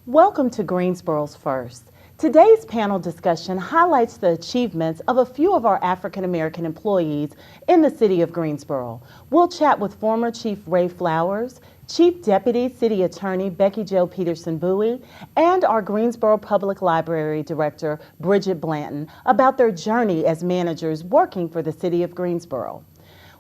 Welcome to Greensboro's First. Today's panel discussion highlights the achievements of a few of our African American employees in the city of Greensboro. We'll chat with former Chief Ray Flowers, Chief Deputy City Attorney Becky Jo Peterson Bowie, and our Greensboro Public Library Director Bridget Blanton about their journey as managers working for the city of Greensboro.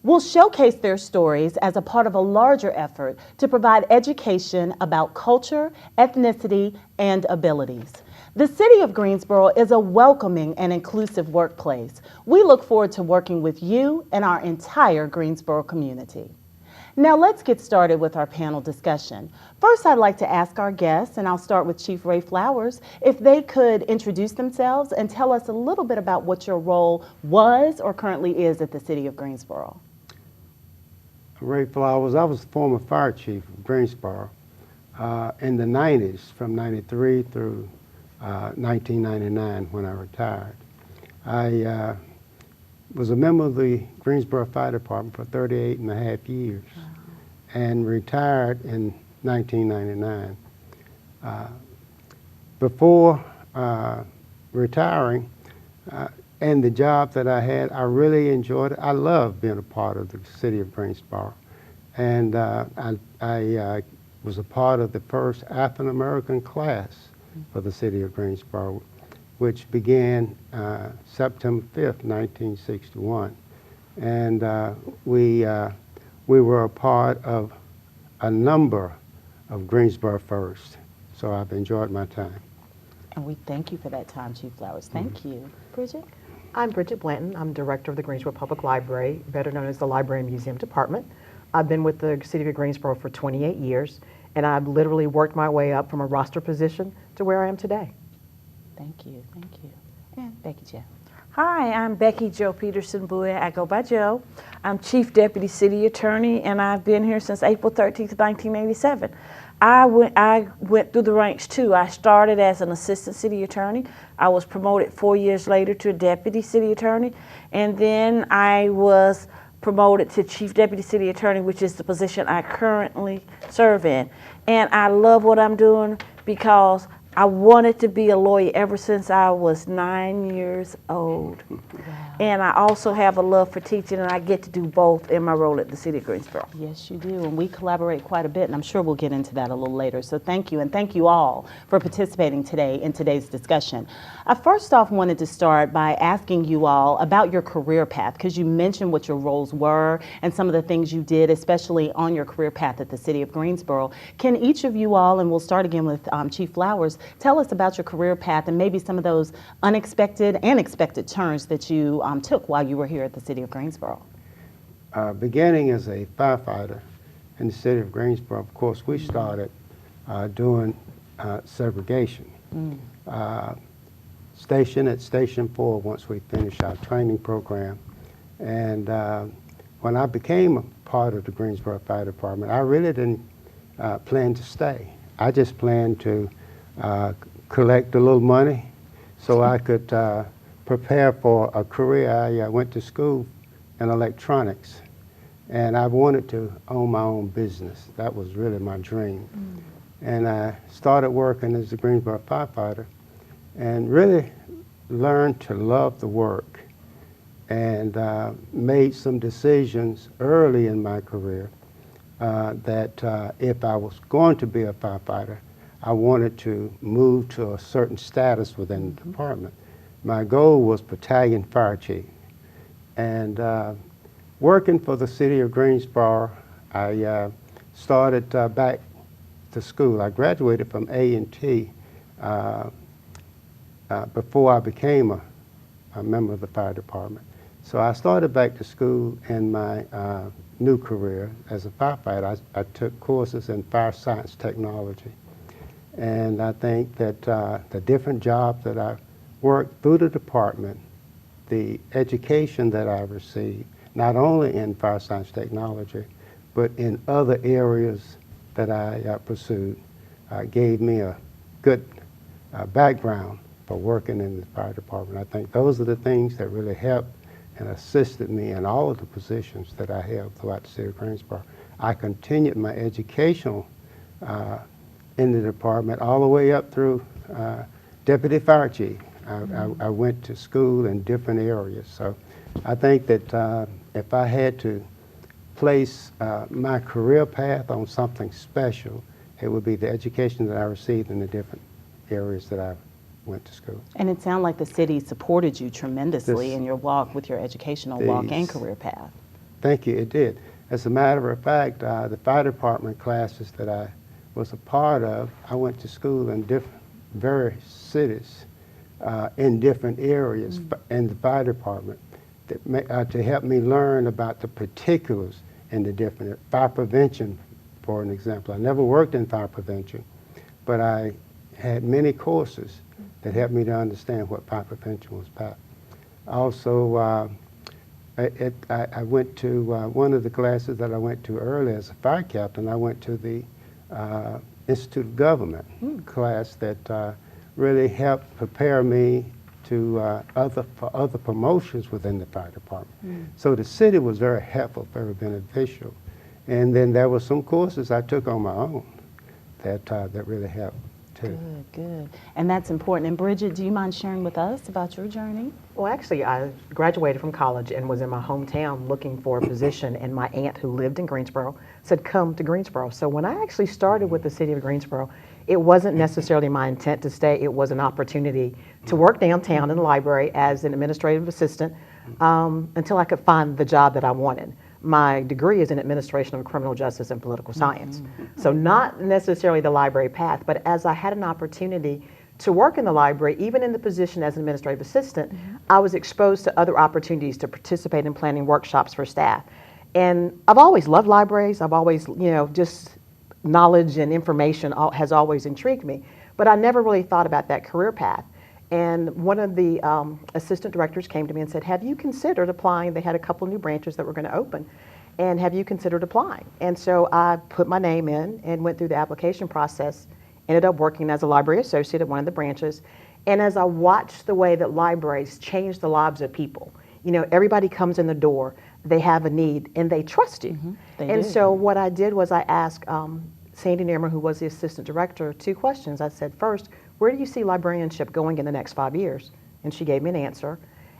We'll showcase their stories as a part of a larger effort to provide education about culture, ethnicity, and abilities. The City of Greensboro is a welcoming and inclusive workplace. We look forward to working with you and our entire Greensboro community. Now let's get started with our panel discussion. First, I'd like to ask our guests, and I'll start with Chief Ray Flowers, if they could introduce themselves and tell us a little bit about what your role was or currently is at the City of Greensboro. Ray Flowers. I was the former fire chief of Greensboro in the 90s, from 93 through 1999 when I retired. I was a member of the Greensboro Fire Department for 38 and a half years and retired in 1999. Before retiring, and the job that I had, I really enjoyed it. I love being a part of the city of Greensboro. And I was a part of the first African American class for the city of Greensboro, which began September 5th, 1961. And we were a part of a number of Greensboro firsts. So I've enjoyed my time. And we thank you for that time, Chief Flowers. Thank you. Bridget? I'm Bridget Blanton. I'm director of the Greensboro Public Library, better known as the Library and Museum Department. I've been with the City of Greensboro for 28 years, and I've literally worked my way up from a roster position to where I am today. Thank you. And Becky Jo. Hi, I'm Becky Jo Peterson Bowie. I go by Jo. I'm Chief Deputy City Attorney, and I've been here since April 13th, 1987. I went through the ranks too. I started as an assistant city attorney. I was promoted 4 years later to a deputy city attorney, and then I was promoted to chief deputy city attorney, which is the position I currently serve in. And I love what I'm doing because I wanted to be a lawyer ever since I was 9 years old. Wow. And I also have a love for teaching, and I get to do both in my role at the City of Greensboro. Yes, you do, and we collaborate quite a bit, and I'm sure we'll get into that a little later. So thank you, and thank you all for participating today in today's discussion. I first off wanted to start by asking you all about your career path, because you mentioned what your roles were and some of the things you did, especially on your career path at the City of Greensboro. Can each of you all, and we'll start again with Chief Flowers, tell us about your career path and maybe some of those unexpected and expected turns that you took while you were here at the City of Greensboro. Beginning as a firefighter in the city of Greensboro, of course, we started doing segregation. Station at Station 4 once we finished our training program. And when I became a part of the Greensboro Fire Department, I really didn't plan to stay. I just planned to collect a little money so I could prepare for a career. I went to school in electronics, and I wanted to own my own business. That was really my dream. And I started working as a Greensboro firefighter and really learned to love the work and made some decisions early in my career that if I was going to be a firefighter, I wanted to move to a certain status within the department. My goal was battalion fire chief. And working for the city of Greensboro, I started back to school. I graduated from A&T before I became a member of the fire department. So I started back to school in my new career as a firefighter. I took courses in fire science technology. And I think that the different jobs that I worked through the department, the education that I received, not only in fire science technology, but in other areas that I pursued, gave me a good background for working in the fire department. I think those are the things that really helped and assisted me in all of the positions that I held throughout the city of Greensboro. I continued my educational in the department, all the way up through deputy fire chief. I went to school in different areas. So I think that if I had to place my career path on something special, it would be the education that I received in the different areas that I went to school. And it sounded like the city supported you tremendously This- in your walk with your educational walk and These- career path. Thank you, it did. As a matter of fact, the fire department classes that I was a part of, I went to school in various cities in different areas in the fire department to help me learn about the particulars in the different fire prevention, for an example. I never worked in fire prevention, but I had many courses that helped me to understand what fire prevention was about. Also, I went to one of the classes that I went to early as a fire captain. I went to the Institute of Government class that really helped prepare me to for other promotions within the fire department. So the city was very helpful, very beneficial. And then there were some courses I took on my own that really helped too. Good, good. And that's important. And Bridget, do you mind sharing with us about your journey? Well, actually, I graduated from college and was in my hometown looking for a position, and my aunt who lived in Greensboro said, come to Greensboro. So when I actually started with the city of Greensboro, it wasn't necessarily my intent to stay. It was an opportunity to work downtown in the library as an administrative assistant until I could find the job that I wanted. My degree is in administration of criminal justice and political science. So not necessarily the library path, but as I had an opportunity to work in the library, even in the position as an administrative assistant, I was exposed to other opportunities to participate in planning workshops for staff. And I've always loved libraries. I've always, just knowledge and information has always intrigued me. But I never really thought about that career path. And one of the assistant directors came to me and said, have you considered applying? They had a couple new branches that were going to open. And have you considered applying? And so I put my name in and went through the application process, ended up working as a library associate at one of the branches. And as I watched the way that libraries change the lives of people, everybody comes in the door, they have a need, and they trust you. And so what I did was I asked Sandy Nirmer, who was the assistant director, 2 questions. I said, first, where do you see librarianship going in the next 5 years? And she gave me an answer.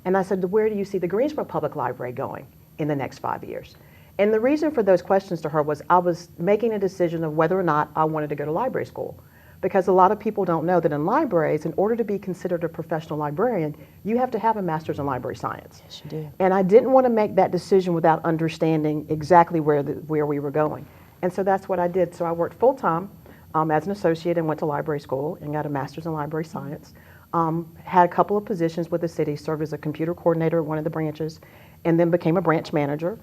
And I said, where do you see the Greensboro Public Library going in the next 5 years? And the reason for those questions to her was I was making a decision of whether or not I wanted to go to library school. Because a lot of people don't know that in libraries, in order to be considered a professional librarian, you have to have a master's in library science. Yes, you do. And I didn't want to make that decision without understanding exactly where we were going. And so that's what I did. So I worked full-time as an associate and went to library school and got a master's in library science. Had a couple of positions with the city, served as a computer coordinator at one of the branches, and then became a branch manager.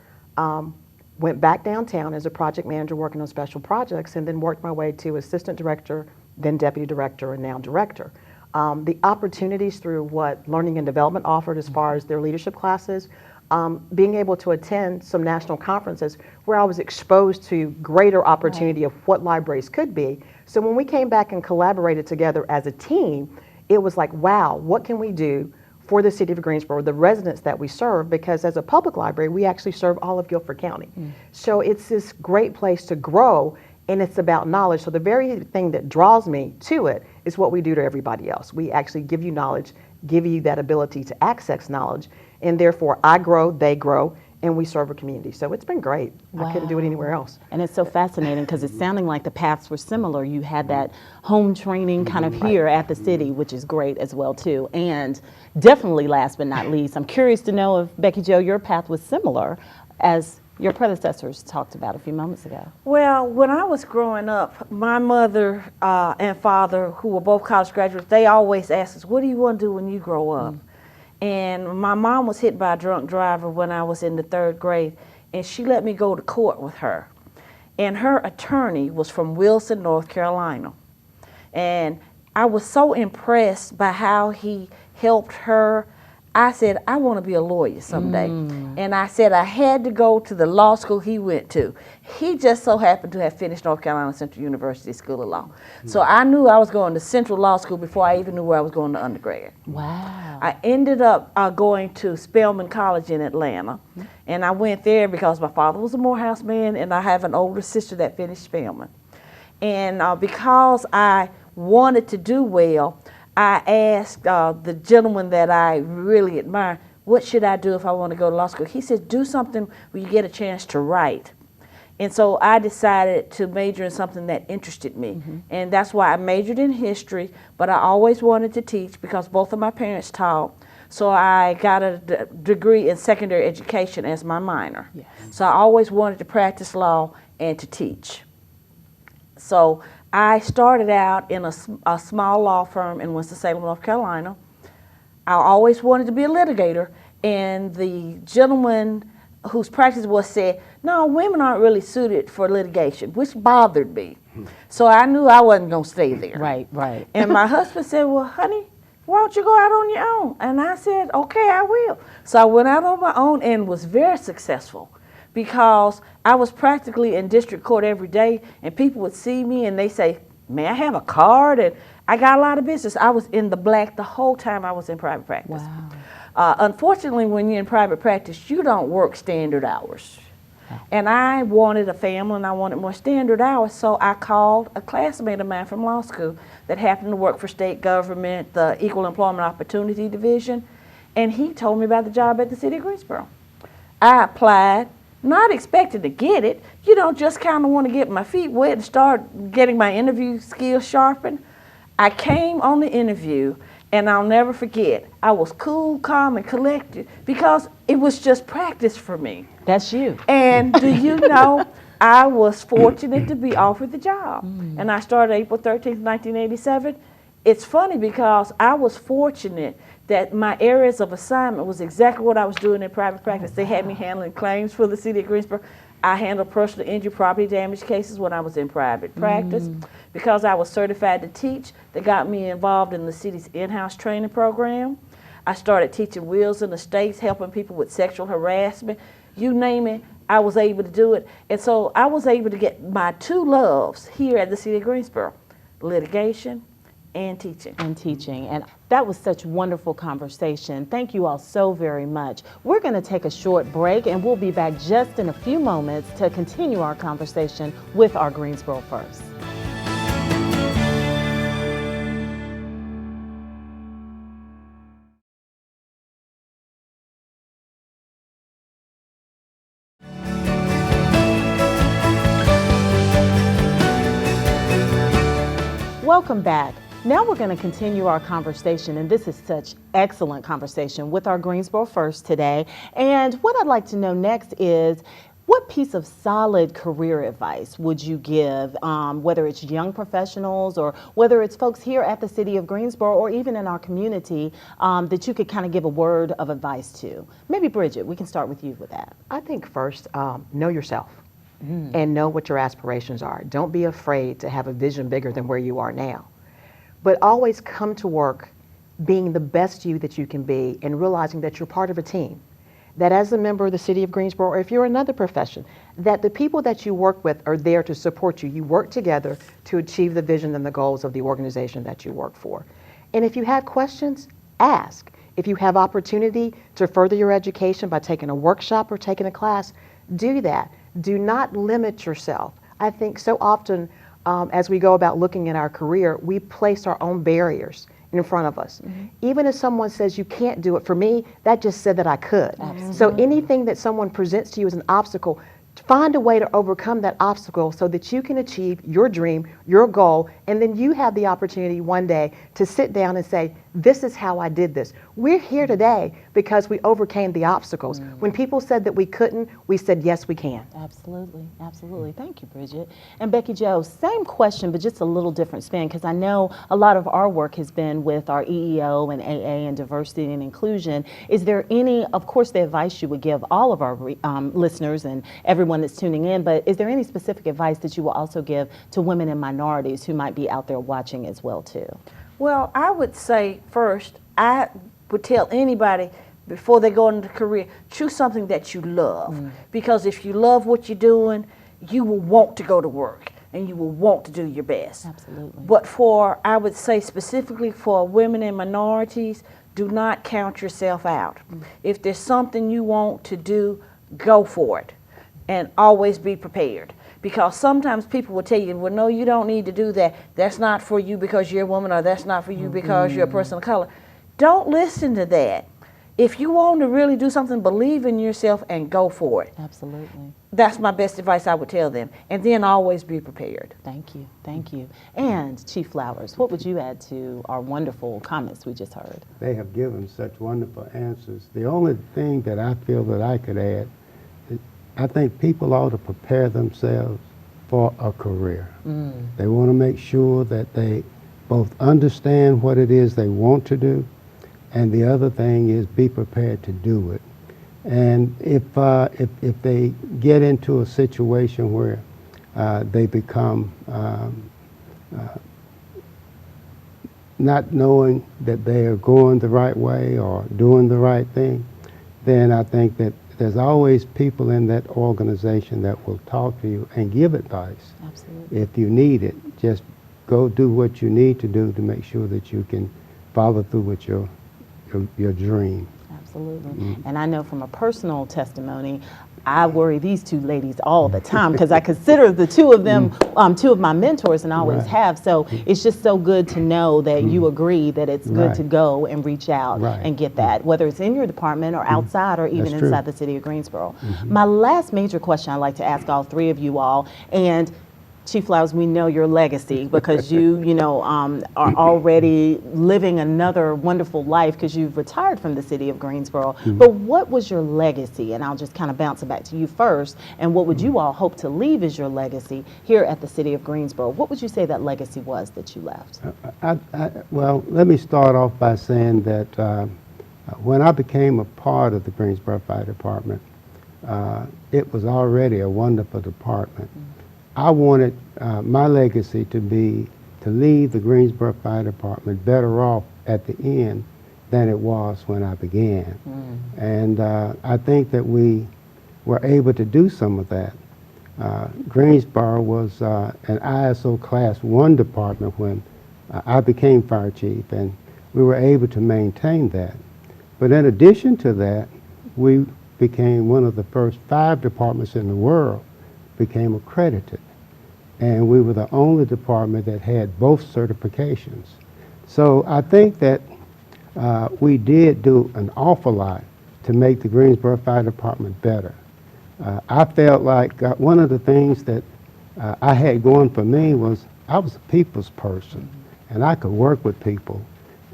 Went back downtown as a project manager working on special projects, and then worked my way to assistant director, then deputy director, and now director. The opportunities through what Learning and Development offered as far as their leadership classes, being able to attend some national conferences where I was exposed to greater opportunity of what libraries could be. So when we came back and collaborated together as a team, it was like, wow, what can we do for the city of Greensboro, the residents that we serve, because as a public library, we actually serve all of Guilford County. So it's this great place to grow, and it's about knowledge. So the very thing that draws me to it is what we do to everybody else. We actually give you knowledge, give you that ability to access knowledge, and therefore I grow, they grow, and we serve a community. So it's been great. I couldn't do it anywhere else. And it's so fascinating because it's sounding like the paths were similar. You had that home training kind of here at the city, which is great as well too. And definitely last but not least, I'm curious to know if, Becky Jo, your path was similar as your predecessors talked about a few moments ago. Well, when I was growing up, my mother and father, who were both college graduates, they always asked us, what do you want to do when you grow up? And my mom was hit by a drunk driver when I was in the 3rd grade, and she let me go to court with her. And her attorney was from Wilson, North Carolina. And I was so impressed by how he helped her. I said, I want to be a lawyer someday. And I said I had to go to the law school he went to. He just so happened to have finished North Carolina Central University School of Law. So I knew I was going to Central Law School before I even knew where I was going to undergrad. Wow. I ended up going to Spelman College in Atlanta. And I went there because my father was a Morehouse man, and I have an older sister that finished Spelman. And because I wanted to do well, I asked the gentleman that I really admire, what should I do if I want to go to law school? He said, do something where you get a chance to write. And so I decided to major in something that interested me. And that's why I majored in history, but I always wanted to teach because both of my parents taught. So I got a degree in secondary education as my minor. Yes. So I always wanted to practice law and to teach. So I started out in a small law firm in Winston-Salem, North Carolina. I always wanted to be a litigator, and the gentleman whose practice was said, no, women aren't really suited for litigation, which bothered me. So I knew I wasn't going to stay there. Right, right. And my husband said, well, honey, why don't you go out on your own? And I said, okay, I will. So I went out on my own and was very successful because I was practically in district court every day, and people would see me and they say, may I have a card? And I got a lot of business. I was in the black the whole time I was in private practice. Wow. Unfortunately, when you're in private practice, you don't work standard hours. And I wanted a family and I wanted more standard hours, so I called a classmate of mine from law school that happened to work for state government, the Equal Employment Opportunity Division, and he told me about the job at the city of Greensboro. I applied, not expecting to get it, just kind of want to get my feet wet and start getting my interview skills sharpened. I came on the interview, and I'll never forget, I was cool, calm, and collected because it was just practice for me. That's you. And do you know, I was fortunate to be offered the job. And I started April 13th, 1987. It's funny because I was fortunate that my areas of assignment was exactly what I was doing in private practice. They had me handling claims for the city of Greensboro. I handled personal injury, property damage cases when I was in private practice. Because I was certified to teach, they got me involved in the city's in-house training program. I started teaching wills in the estates, helping people with sexual harassment. You name it, I was able to do it. And so I was able to get my two loves here at the city of Greensboro, litigation and teaching. And that was such wonderful conversation. Thank you all so very much. We're going to take a short break and we'll be back just in a few moments to continue our conversation with our Greensboro First. Welcome back. Now we're going to continue our conversation, and this is such excellent conversation with our Greensboro First today. And what I'd like to know next is, what piece of solid career advice would you give, whether it's young professionals or whether it's folks here at the city of Greensboro or even in our community, that you could kind of give a word of advice to? Maybe Bridget, we can start with you with that. I think first, know yourself. And know what your aspirations are. Don't be afraid to have a vision bigger than where you are now. But always come to work being the best you that you can be and realizing that you're part of a team. That as a member of the city of Greensboro, or if you're another profession, that the people that you work with are there to support you. You work together to achieve the vision and the goals of the organization that you work for. And if you have questions, ask. If you have opportunity to further your education by taking a workshop or taking a class, do that. Do not limit yourself. I think so often as we go about looking at our career, we place our own barriers in front of us. Even if someone says you can't do it, for me, that just said that I could. So anything that someone presents to you as an obstacle, find a way to overcome that obstacle so that you can achieve your dream, your goal, and then you have the opportunity one day to sit down and say, this is how I did this. We're here today because we overcame the obstacles. When people said that we couldn't, we said, yes, we can. Absolutely, absolutely. Thank you, Bridget. And Becky Jo, same question, but just a little different spin, because I know a lot of our work has been with our EEO and AA and diversity and inclusion. Is there any, of course, the advice you would give all of our listeners and everyone that's tuning in, but is there any specific advice that you will also give to women and minorities who might be out there watching as well, too? Well, I would say first, I would tell anybody before they go into a career, choose something that you love. Because if you love what you're doing, you will want to go to work and you will want to do your best. Absolutely. But I would say specifically for women and minorities, do not count yourself out. If there's something you want to do, go for it and always be prepared. Because sometimes people will tell you, well, no, you don't need to do that. That's not for you because you're a woman, or that's not for you because you're a person of color. Don't listen to that. If you want to really do something, believe in yourself and go for it. Absolutely. That's my best advice I would tell them. And then always be prepared. Thank you. Thank you. And Chief Flowers, what would you add to our wonderful comments we just heard? They have given such wonderful answers. The only thing that I feel that I could add is I think people ought to prepare themselves for a career. They want to make sure that they both understand what it is they want to do, and the other thing is be prepared to do it. And if they get into a situation where they become not knowing that they are going the right way or doing the right thing, then I think that there's always people in that organization that will talk to you and give advice. Absolutely. If you need it, just go do what you need to do to make sure that you can follow through with your dream. Absolutely. And I know from a personal testimony, I worry these two ladies all the time because I consider the two of them two of my mentors and always Right. have. So it's just so good to know that you agree that it's good to Right. go and reach out Right. and get that, whether it's in your department or outside or even That's true. inside the city of Greensboro. My last major question I'd like to ask all three of you all, and Chief Flowers, we know your legacy because you are already living another wonderful life because you've retired from the city of Greensboro. But what was your legacy? And I'll just kind of bounce it back to you first. And what would you all hope to leave as your legacy here at the city of Greensboro? What would you say that legacy was that you left? Well, let me start off by saying that when I became a part of the Greensboro Fire Department, it was already a wonderful department. I wanted my legacy to be to leave the Greensboro Fire Department better off at the end than it was when I began. And I think that we were able to do some of that. Greensboro was an ISO Class 1 department when I became fire chief, and we were able to maintain that. But in addition to that, we became one of the first 5 departments in the world became accredited. And we were the only department that had both certifications. So I think that we did do an awful lot to make the Greensboro Fire Department better. I felt like one of the things that I had going for me was I was a people's person, and I could work with people.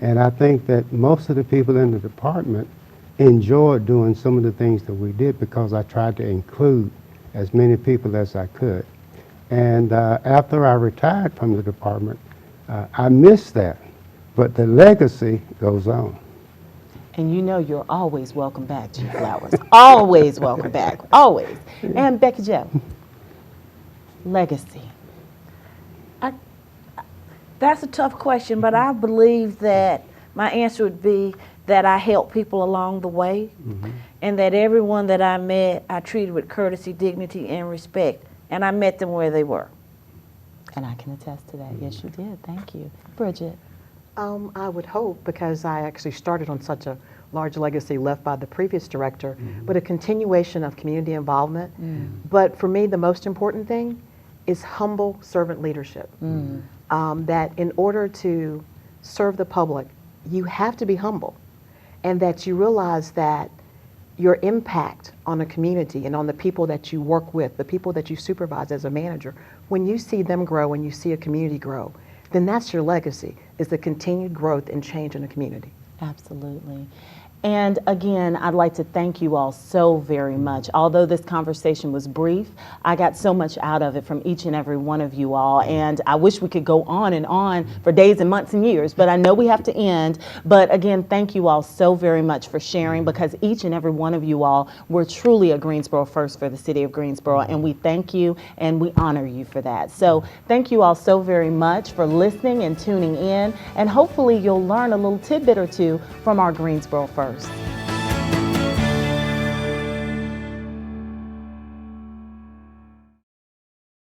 And I think that most of the people in the department enjoyed doing some of the things that we did because I tried to include as many people as I could. And after I retired from the department, I missed that. But the legacy goes on. And you know you're always welcome back, Chief Flowers. Always welcome back. Always. And Becky Jo, legacy. That's a tough question, but I believe that my answer would be that I helped people along the way, and that everyone that I met, I treated with courtesy, dignity, and respect, and I met them where they were. And I can attest to that. Yes, you did. Thank you. Bridget. I would hope, because I actually started on such a large legacy left by the previous director, but a continuation of community involvement. But for me, the most important thing is humble servant leadership. That in order to serve the public, you have to be humble, and that you realize that your impact on a community and on the people that you work with, the people that you supervise as a manager, when you see them grow, when you see a community grow, then that's your legacy, is the continued growth and change in the community. Absolutely. And again, I'd like to thank you all so very much. Although this conversation was brief, I got so much out of it from each and every one of you all. And I wish we could go on and on for days and months and years, but I know we have to end. But again, thank you all so very much for sharing, because each and every one of you all were truly a Greensboro first for the city of Greensboro. And we thank you and we honor you for that. So thank you all so very much for listening and tuning in. And hopefully you'll learn a little tidbit or two from our Greensboro first.